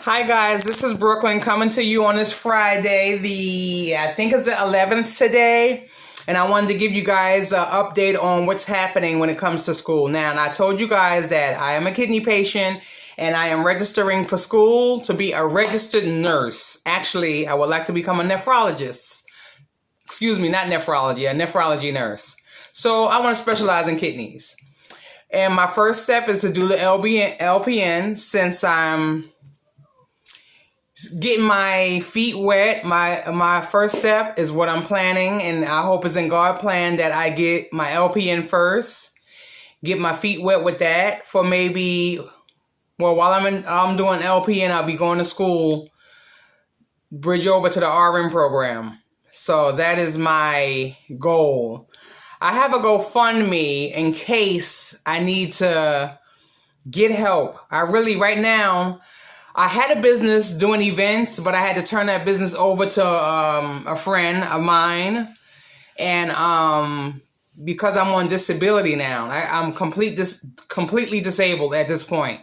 Hi guys, this is Brooklyn coming to you on this Friday, I think it's the 11th today, and I wanted to give you guys an update on what's happening when it comes to school. Now, and I told you guys that I am a kidney patient and I am registering for school to be a registered nurse. Actually, I would like to become a nephrologist. Excuse me, not nephrology, a nephrology nurse. So I want to specialize in kidneys. And my first step is to do the LPN since I'm getting my feet wet. My first step is what I'm planning, and I hope it's in God's plan that I get my LPN first, get my feet wet with that for maybe, well, while I'm doing LPN, I'll be going to school, bridge over to the RN program. So that is my goal. I have a GoFundMe in case I need to get help. Right now, I had a business doing events, but I had to turn that business over to a friend of mine. And because I'm on disability now, I'm completely disabled at this point,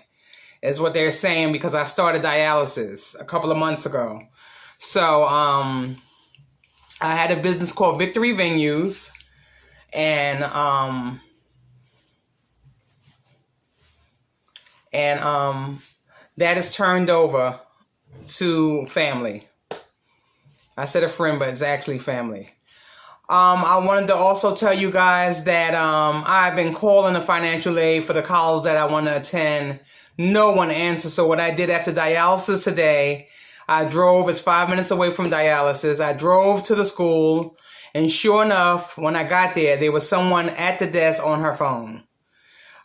is what they're saying, because I started dialysis a couple of months ago. So I had a business called Victory Venues, and that is turned over to family. I said a friend, but it's actually family. I wanted to also tell you guys that I've been calling the financial aid for the college that I want to attend. No one answers. So what I did after dialysis today, I drove. It's 5 minutes away from dialysis. I drove to the school, and sure enough, when I got there was someone at the desk on her phone.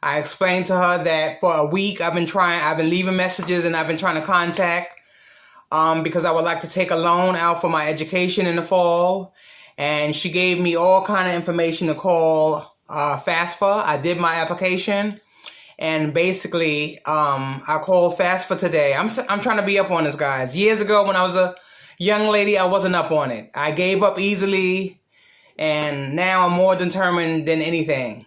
I explained to her that for a week I've been leaving messages and I've been trying to contact because I would like to take a loan out for my education in the fall. And she gave me all kind of information to call FAFSA. I did my application, and basically I called FAFSA today. I'm trying to be up on this, guys. Years ago when I was a young lady, I wasn't up on it. I gave up easily, and now I'm more determined than anything.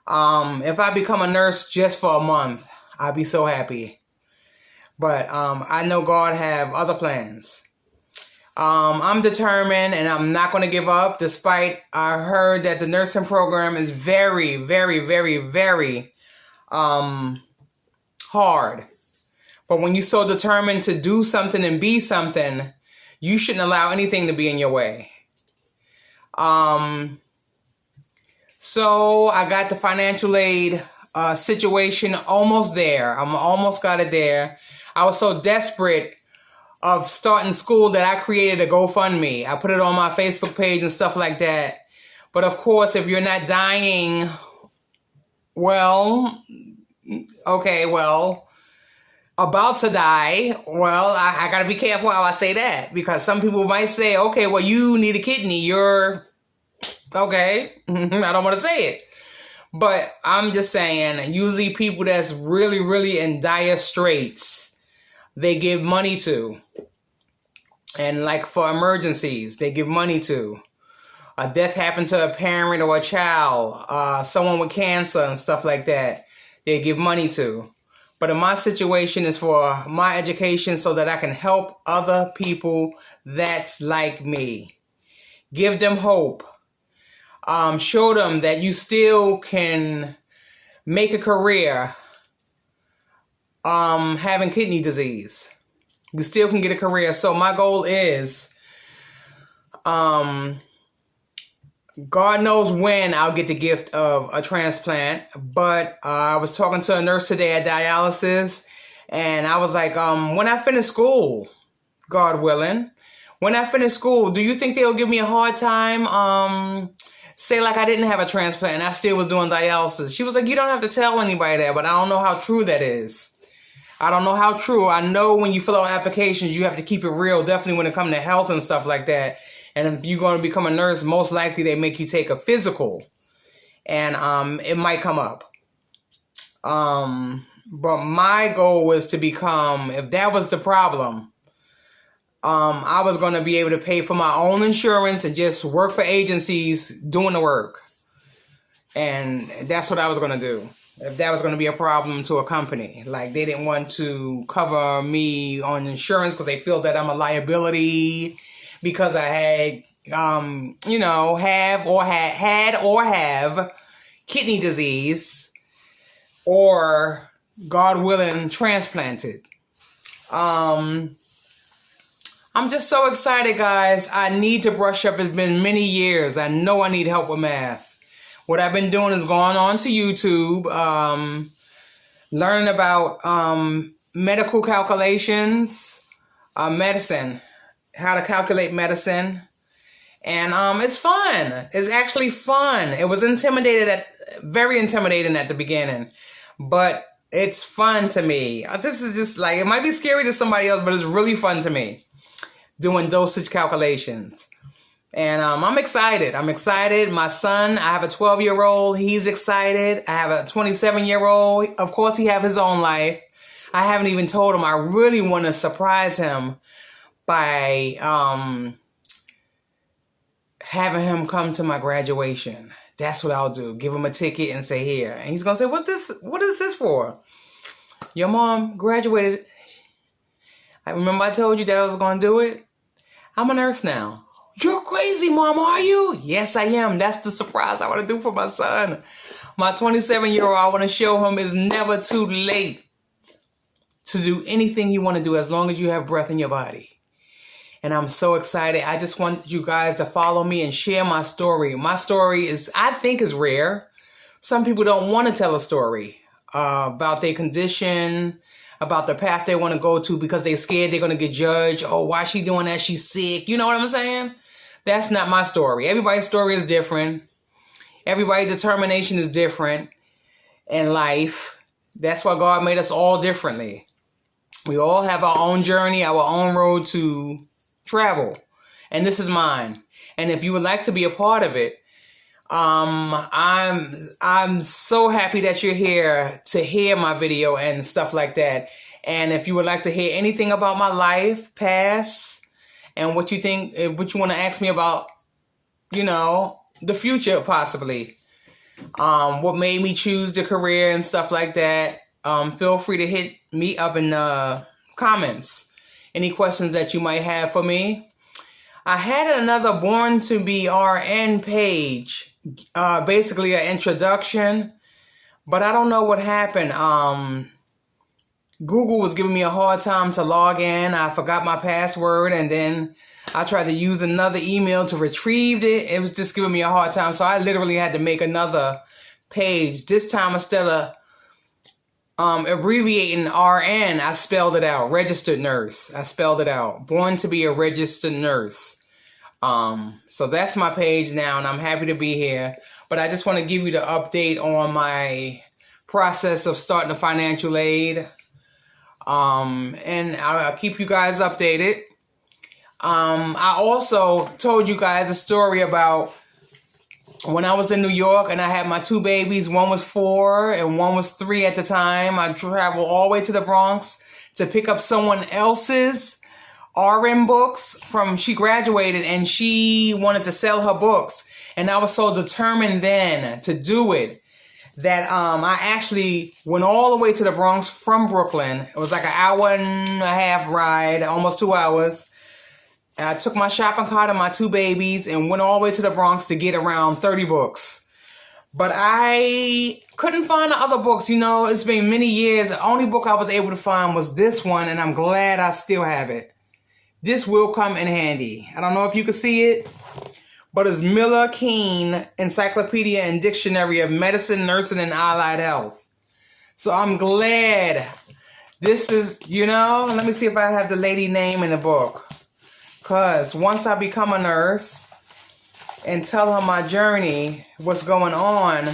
If I become a nurse just for a month, I'll be so happy. But I know God have other plans. I'm determined, and I'm not going to give up, despite I heard that the nursing program is very, very, very, very hard. But when you're so determined to do something and be something, you shouldn't allow anything to be in your way. So I got the financial aid situation almost there. I'm almost got it there. I was so desperate of starting school that I created a GoFundMe. I put it on my Facebook page and stuff like that. But of course, if you're not dying, about to die, I got to be careful how I say that, because some people might say, okay, well, you need a kidney. You're okay. I don't want to say it. But I'm just saying, usually people that's really, really in dire straits, they give money to. And like for emergencies, they give money to. A death happened to a parent or a child, someone with cancer and stuff like that, they give money to. But in my situation, is for my education so that I can help other people that's like me. Give them hope. Show them that you still can make a career having kidney disease. You still can get a career. So my goal is, God knows when I'll get the gift of a transplant. But I was talking to a nurse today at dialysis, and I was like, when I finish school, God willing, when I finish school, do you think they'll give me a hard time? Say like I didn't have a transplant and I still was doing dialysis. She was like, you don't have to tell anybody that, but I don't know how true that is. I don't know how true. I know when you fill out applications, you have to keep it real, definitely when it comes to health and stuff like that. And if you're going to become a nurse, most likely they make you take a physical, and it might come up. But my goal was to become, if that was the problem, I was going to be able to pay for my own insurance and just work for agencies doing the work. And that's what I was going to do. if that was going to be a problem to a company. Like, they didn't want to cover me on insurance because they feel that I'm a liability because I had, have kidney disease, or, God willing, transplanted. I'm just so excited, guys. I need to brush up. It's been many years. I know I need help with math. What I've been doing is going on to YouTube, learning about medical calculations, medicine, how to calculate medicine. And it's fun. It's actually fun. It was very intimidating at the beginning, but it's fun to me. This is just like, it might be scary to somebody else, but it's really fun to me, doing dosage calculations. And I'm excited. My son, I have a 12-year-old. He's excited. I have a 27-year-old. Of course, he have his own life. I haven't even told him. I really want to surprise him by having him come to my graduation. That's what I'll do. Give him a ticket and say, here. And he's going to say, what is this for? Your mom graduated. I remember I told you that I was going to do it. I'm a nurse now. You're crazy, Mom, are you? Yes, I am. That's the surprise I want to do for my son. My 27-year-old, I want to show him it's never too late to do anything you want to do as long as you have breath in your body. And I'm so excited. I just want you guys to follow me and share my story. My story I think is rare. Some people don't want to tell a story about their condition, about the path they want to go to because they're scared they're going to get judged. Oh, why is she doing that? She's sick. You know what I'm saying? That's not my story. Everybody's story is different. Everybody's determination is different in life. That's why God made us all differently. We all have our own journey, our own road to travel. And this is mine. And if you would like to be a part of it, I'm so happy that you're here to hear my video and stuff like that. And if you would like to hear anything about my life, past, and what you think, what you want to ask me about, the future possibly, what made me choose the career and stuff like that, feel free to hit me up in the comments. Any questions that you might have for me. I had another Born to Be RN page, basically an introduction, but I don't know what happened. Google was giving me a hard time to log in. I forgot my password, and then I tried to use another email to retrieve it. It was just giving me a hard time, so I literally had to make another page. This time, instead of abbreviating RN, I spelled it out. Registered nurse. I spelled it out. Born to be a registered nurse. So that's my page now, and I'm happy to be here. But I just want to give you the update on my process of starting a financial aid. And I'll keep you guys updated. I also told you guys a story about when I was in New York and I had my two babies. One was 4 and one was 3 at the time. I traveled all the way to the Bronx to pick up someone else's RN books she graduated and she wanted to sell her books. And I was so determined then to do it that I actually went all the way to the Bronx from Brooklyn. It was like an hour and a half ride, almost 2 hours. And I took my shopping cart and my two babies and went all the way to the Bronx to get around 30 books. But I couldn't find the other books. It's been many years. The only book I was able to find was this one, and I'm glad I still have it. This will come in handy. I don't know if you can see it, but it's Miller Keene Encyclopedia and Dictionary of Medicine, Nursing, and Allied Health. So I'm glad this is, let me see if I have the lady name in the book. Because once I become a nurse and tell her my journey, what's going on,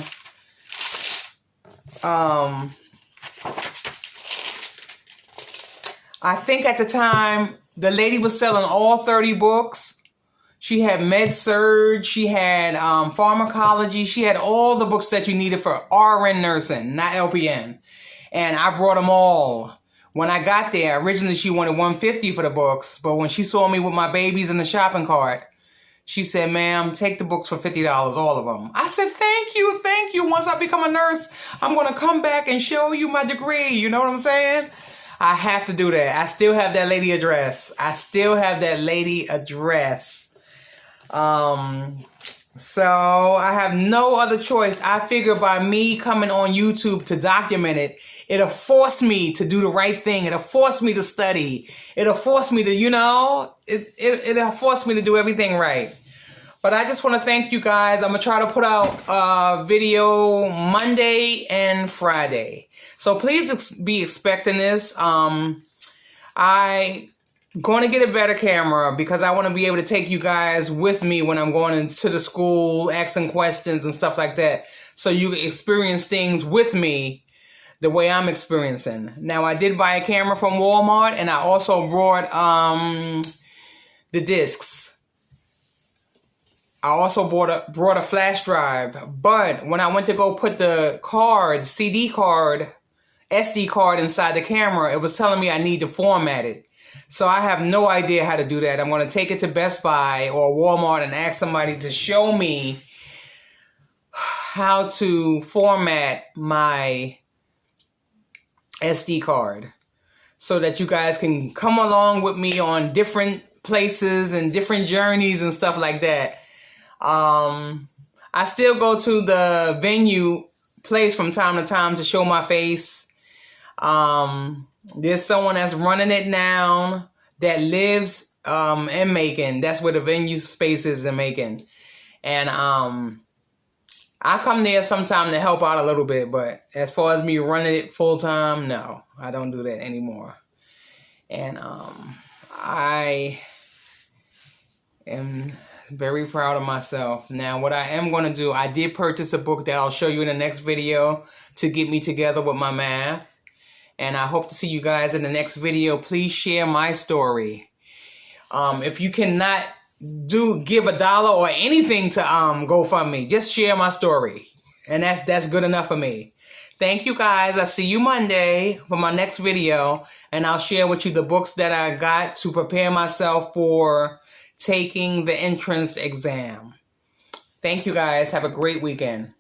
I think at the time, the lady was selling all 30 books. She had med-surg, she had pharmacology, she had all the books that you needed for RN nursing, not LPN. And I brought them all. When I got there, originally she wanted $150 for the books, but when she saw me with my babies in the shopping cart, She said, ma'am, take the books for $50, all of them. I said, thank you, thank you. Once I become a nurse, I'm going to come back and show you my degree. You know what I'm saying? I have to do that. I still have that lady address. So I have no other choice. I figure by me coming on YouTube to document it, it'll force me to do the right thing. It'll force me to study. It'll force me to, it'll force me to do everything right. But I just want to thank you guys. I'm going to try to put out a video Monday and Friday. So please be expecting this. I going to get a better camera because I want to be able to take you guys with me when I'm going into the school, asking questions and stuff like that. So you can experience things with me the way I'm experiencing. Now, I did buy a camera from Walmart, and I also brought the discs. I also brought a flash drive. But when I went to go put the card, CD card, SD card inside the camera, it was telling me I need to format it. So I have no idea how to do that. I'm going to take it to Best Buy or Walmart and ask somebody to show me how to format my SD card so that you guys can come along with me on different places and different journeys and stuff like that. I still go to the venue place from time to time to show my face. There's someone that's running it now that lives in Macon. That's where the venue space is in Macon. And I come there sometime to help out a little bit, but as far as me running it full time, no, I don't do that anymore. And I am very proud of myself. Now, what I am going to do, I did purchase a book that I'll show you in the next video to get me together with my math. And I hope to see you guys in the next video. Please share my story. If you cannot give $1 or anything to GoFundMe, just share my story. And that's good enough for me. Thank you guys. I'll see you Monday for my next video. And I'll share with you the books that I got to prepare myself for taking the entrance exam. Thank you guys. Have a great weekend.